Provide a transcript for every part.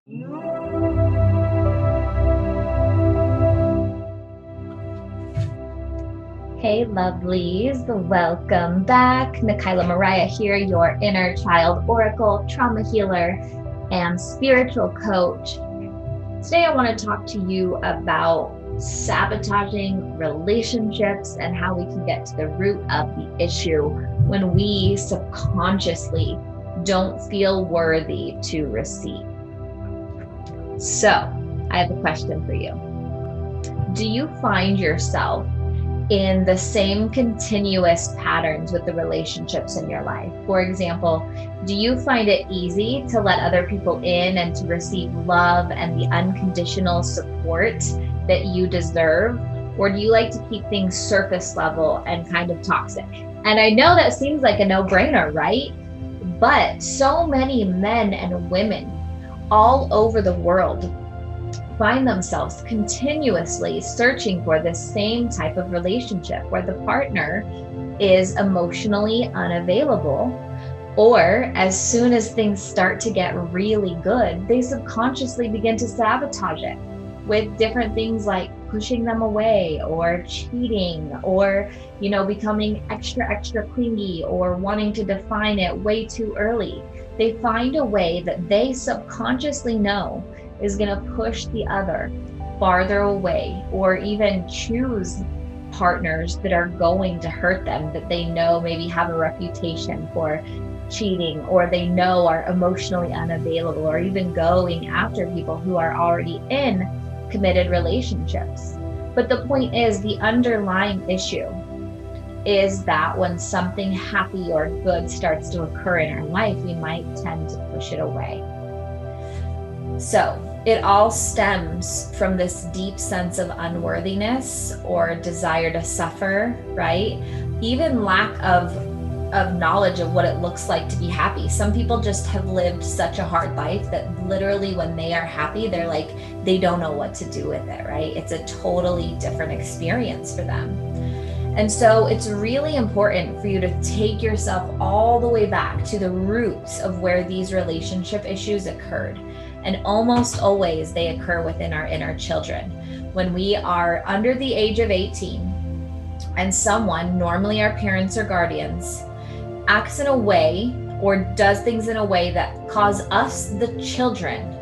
Hey, lovelies, welcome back. Nikayla Mariah here, your inner child oracle, trauma healer, and spiritual coach. Today, I want to talk to you about sabotaging relationships and how we can get to the root of the issue when we subconsciously don't feel worthy to receive. So, I have a question for you. Do you find yourself in the same continuous patterns with the relationships in your life? For example, do you find it easy to let other people in and to receive love and the unconditional support that you deserve? Or do you like to keep things surface level and kind of toxic? And I know that seems like a no-brainer, right? But so many men and women all over the world find themselves continuously searching for the same type of relationship where the partner is emotionally unavailable, or as soon as things start to get really good, they subconsciously begin to sabotage it with different things like pushing them away or cheating or, becoming extra clingy or wanting to define it way too early. They find a way that they subconsciously know is going to push the other farther away, or even choose partners that are going to hurt them, that they know maybe have a reputation for cheating, or they know are emotionally unavailable, or even going after people who are already in committed relationships. But the point is, the underlying issue is that when something happy or good starts to occur in our life, we might tend to push it away. So it all stems from this deep sense of unworthiness or desire to suffer, right? Even lack of knowledge of what it looks like to be happy. Some people just have lived such a hard life that literally when they are happy, they're like, they don't know what to do with it, right? It's a totally different experience for them. And so it's really important for you to take yourself all the way back to the roots of where these relationship issues occurred. And almost always they occur within our inner children. When we are under the age of 18 and someone, normally our parents or guardians, acts in a way or does things in a way that cause us, the children,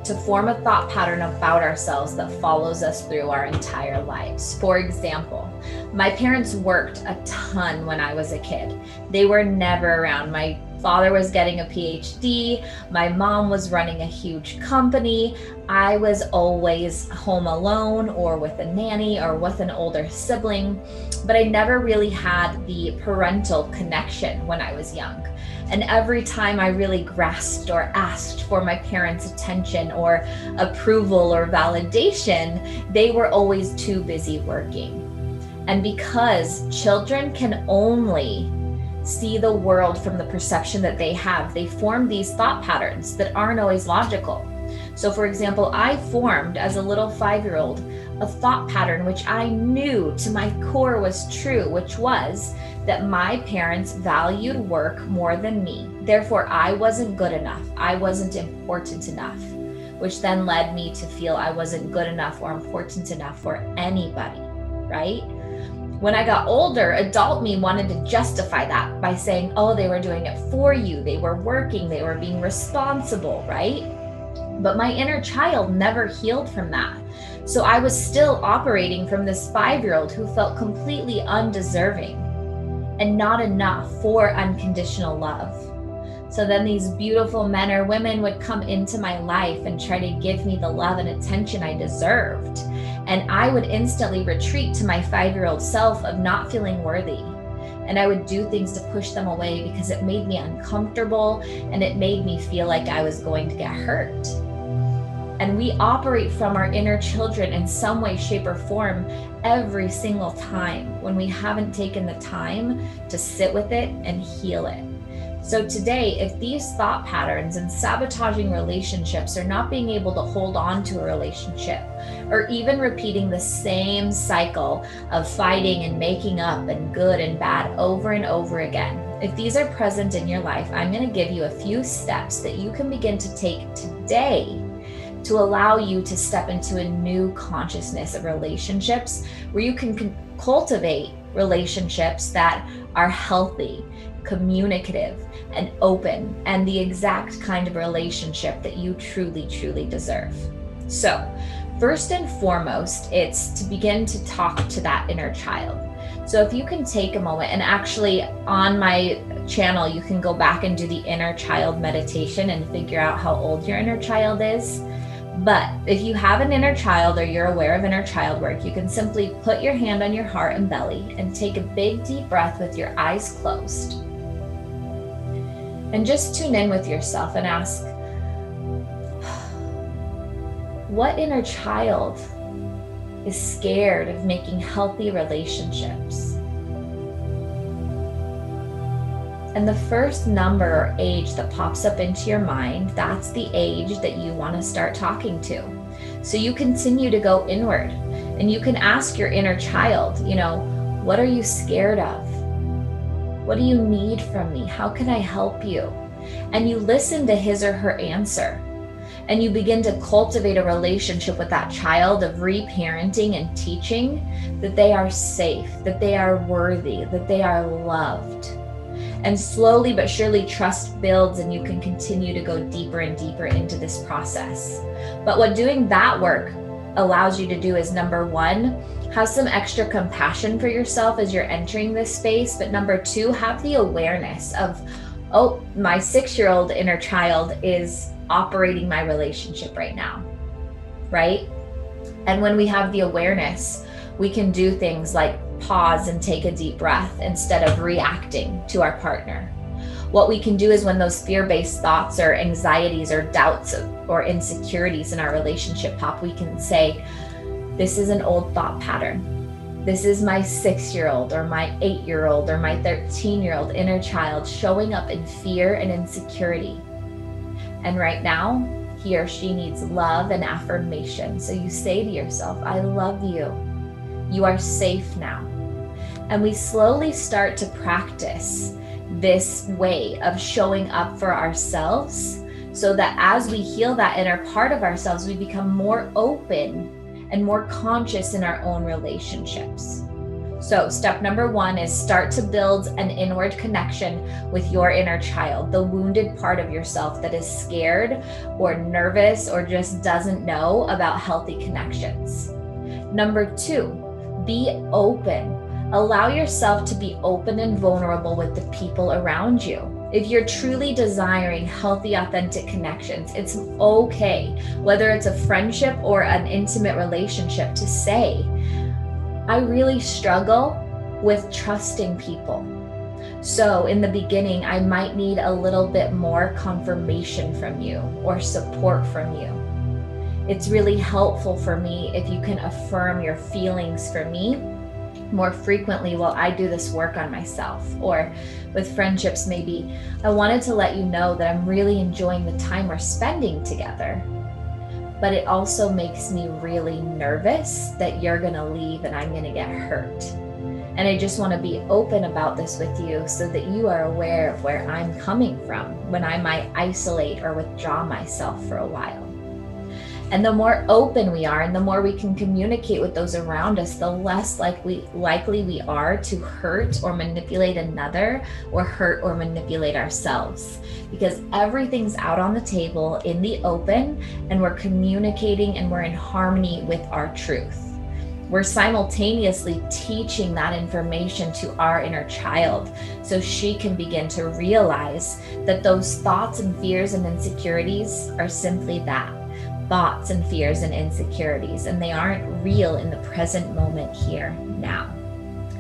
to form a thought pattern about ourselves that follows us through our entire lives. For example, my parents worked a ton when I was a kid. They were never around. My father was getting a PhD. My mom was running a huge company. I was always home alone or with a nanny or with an older sibling, but I never really had the parental connection when I was young. And every time I really grasped or asked for my parents' attention or approval or validation, they were always too busy working. And because children can only see the world from the perception that they have, they form these thought patterns that aren't always logical. So for example, I formed as a little 5-year-old a thought pattern which I knew to my core was true, which was that my parents valued work more than me. Therefore, I wasn't good enough. I wasn't important enough, which then led me to feel I wasn't good enough or important enough for anybody, right? When I got older, adult me wanted to justify that by saying, oh, they were doing it for you. They were working, they were being responsible, right? But my inner child never healed from that. So I was still operating from this 5-year-old who felt completely undeserving and not enough for unconditional love. So then these beautiful men or women would come into my life and try to give me the love and attention I deserved. And I would instantly retreat to my 5-year-old self of not feeling worthy. And I would do things to push them away because it made me uncomfortable and it made me feel like I was going to get hurt. And we operate from our inner children in some way, shape, or form every single time when we haven't taken the time to sit with it and heal it. So today, if these thought patterns and sabotaging relationships are not being able to hold on to a relationship, or even repeating the same cycle of fighting and making up and good and bad over and over again, if these are present in your life, I'm going to give you a few steps that you can begin to take today to allow you to step into a new consciousness of relationships where you can cultivate relationships that are healthy, communicative, and open, and the exact kind of relationship that you truly, truly deserve. So, first and foremost, it's to begin to talk to that inner child. So if you can take a moment, and actually on my channel, you can go back and do the inner child meditation and figure out how old your inner child is. But if you have an inner child or you're aware of inner child work, you can simply put your hand on your heart and belly and take a big deep breath with your eyes closed. And just tune in with yourself and ask, what inner child is scared of making healthy relationships? And the first number or age that pops up into your mind, that's the age that you want to start talking to. So you continue to go inward and you can ask your inner child, what are you scared of? What do you need from me? How can I help you? And you listen to his or her answer. And you begin to cultivate a relationship with that child of reparenting and teaching that they are safe, that they are worthy, that they are loved. And slowly but surely trust builds and you can continue to go deeper and deeper into this process. But what doing that work allows you to do is, number one, have some extra compassion for yourself as you're entering this space. But number two, have the awareness of, oh, my 6-year-old inner child is operating my relationship right now, right? And when we have the awareness, we can do things like pause and take a deep breath instead of reacting to our partner. What we can do is when those fear-based thoughts or anxieties or doubts or insecurities in our relationship pop, we can say, this is an old thought pattern. This is my 6-year-old or my 8-year-old or my 13-year-old inner child showing up in fear and insecurity. And right now, he or she needs love and affirmation. So you say to yourself, I love you. You are safe now. And we slowly start to practice this way of showing up for ourselves so that as we heal that inner part of ourselves, we become more open and more conscious in our own relationships. So step number one is start to build an inward connection with your inner child, the wounded part of yourself that is scared or nervous or just doesn't know about healthy connections. Number two, be open. Allow yourself to be open and vulnerable with the people around you. If you're truly desiring healthy, authentic connections, it's okay, whether it's a friendship or an intimate relationship, to say, I really struggle with trusting people. So in the beginning, I might need a little bit more confirmation from you or support from you. It's really helpful for me if you can affirm your feelings for me more frequently while I do this work on myself. Or with friendships, maybe I wanted to let you know that I'm really enjoying the time we're spending together, but it also makes me really nervous that you're gonna leave and I'm gonna get hurt. And I just wanna be open about this with you so that you are aware of where I'm coming from when I might isolate or withdraw myself for a while. And the more open we are and the more we can communicate with those around us, the less likely we are to hurt or manipulate another or hurt or manipulate ourselves. Because everything's out on the table in the open and we're communicating and we're in harmony with our truth. We're simultaneously teaching that information to our inner child so she can begin to realize that those thoughts and fears and insecurities are simply that. Thoughts and fears and insecurities, and they aren't real in the present moment here now.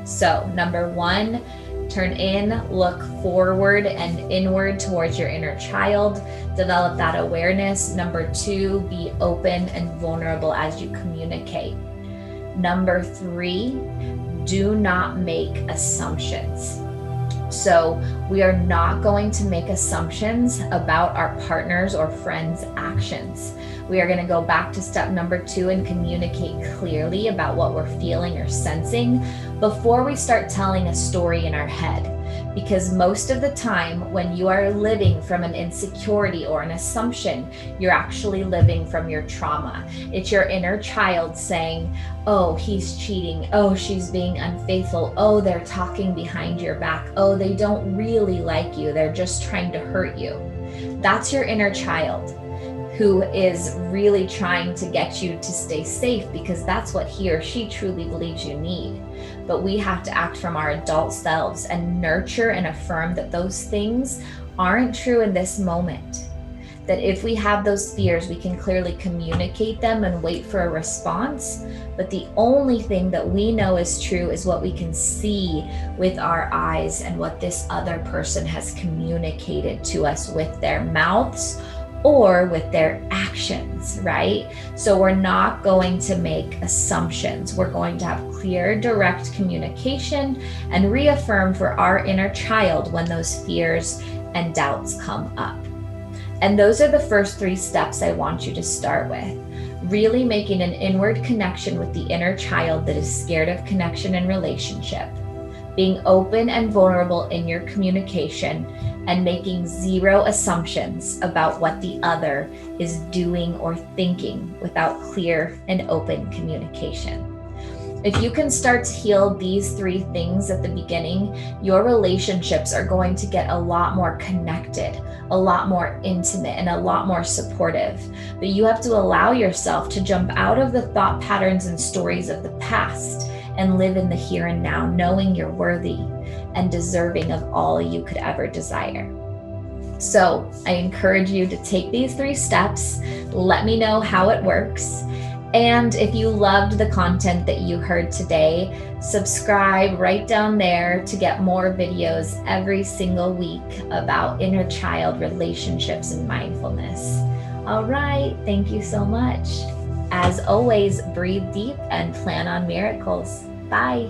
So number one, turn in, look forward and inward towards your inner child, develop that awareness. Number two, be open and vulnerable as you communicate. Number three, do not make assumptions. So we are not going to make assumptions about our partners or friends' actions. We are going to go back to step number two and communicate clearly about what we're feeling or sensing before we start telling a story in our head. Because most of the time when you are living from an insecurity or an assumption, you're actually living from your trauma. It's your inner child saying, oh, he's cheating. Oh, she's being unfaithful. Oh, they're talking behind your back. Oh, they don't really like you. They're just trying to hurt you. That's your inner child who is really trying to get you to stay safe, because that's what he or she truly believes you need. But we have to act from our adult selves and nurture and affirm that those things aren't true in this moment. That if we have those fears, we can clearly communicate them and wait for a response. But the only thing that we know is true is what we can see with our eyes and what this other person has communicated to us with their mouths or with their actions, right? So we're not going to make assumptions. We're going to have clear, direct communication and reaffirm for our inner child when those fears and doubts come up. And those are the first 3 steps I want you to start with. Really making an inward connection with the inner child that is scared of connection and relationship. Being open and vulnerable in your communication, and making 0 assumptions about what the other is doing or thinking without clear and open communication. If you can start to heal these 3 things at the beginning, your relationships are going to get a lot more connected, a lot more intimate, and a lot more supportive. But you have to allow yourself to jump out of the thought patterns and stories of the past and live in the here and now, knowing you're worthy and deserving of all you could ever desire. So I encourage you to take these 3 steps. Let me know how it works. And if you loved the content that you heard today, subscribe right down there to get more videos every single week about inner child relationships and mindfulness. All right, thank you so much. As always, breathe deep and plan on miracles. Bye.